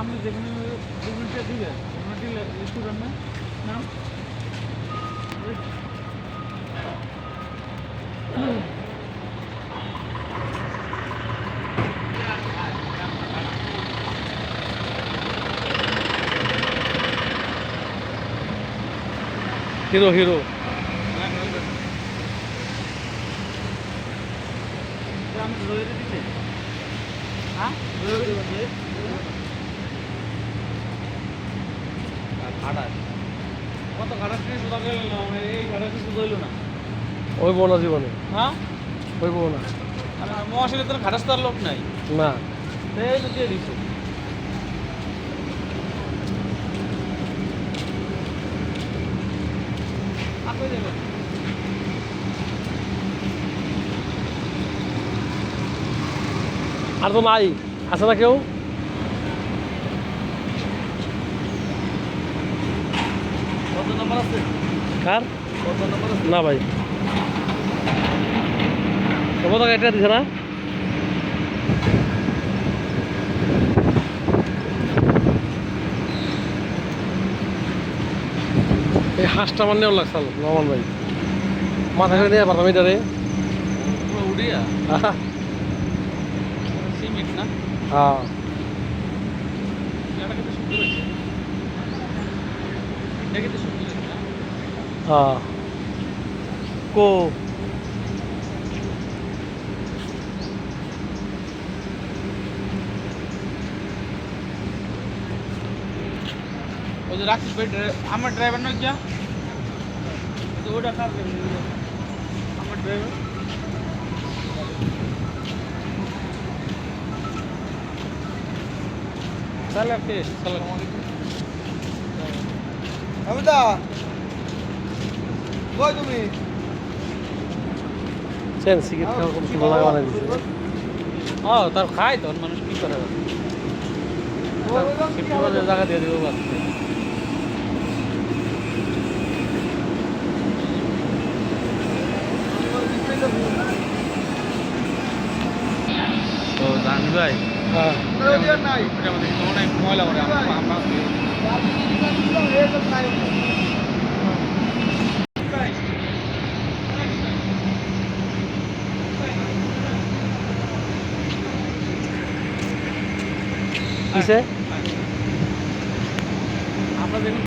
আপনি যেখানে পেমেন্টটা দিবেন পেমেন্টটা একটু রান্না নাম হিরো হিরো আমি রয়ে দিতে হ্যাঁ রয়ে দিতে খাটা কত খাটা থেকে সুদা গেল না মানে এই খাটা কিছু হইল না ওই বোনা জীবনে হ্যাঁ ওই বোনা মহাশালে তোর খাটাস্তার লোক নাই না এই তো দিয়ে দিছো আপনি দেবেন আর তো নাই আছে না কেউ কত নাম্বার আছে কার কত নাম্বার আছে না ভাই কত টাকা এটা দিছে না এই হাঁসটা আমার নেওয়া লাগছে নমান ভাই মাথা করে নিয়ে পারলাম এটারে পুরো উড়িয়া সিমেন্ট না হ্যাঁ এটা কিন্তু সুন্দর হয়েছে এটা কিন্তু সুন্দর হয়েছে না হ্যাঁ কো ওই যে রাখিস ভাই আমার ড্রাইভার না যা তো ওটা কার আমার ড্রাইভার সালাম কে সালাম অমিতা কই তুমি চেন সিগারেট খাওয়ার খুব সুন্দর লাগা বানাই দিচ্ছে ও তার খায় তখন মানুষ কি করে ফিফটি পার্সেন্ট জায়গা দিয়ে দেবো বাস তো জানি ভাই হ্যাঁ নাই এটা আমাদের অনেক ময়লা করে আমরা কিসে আমরা দেখুন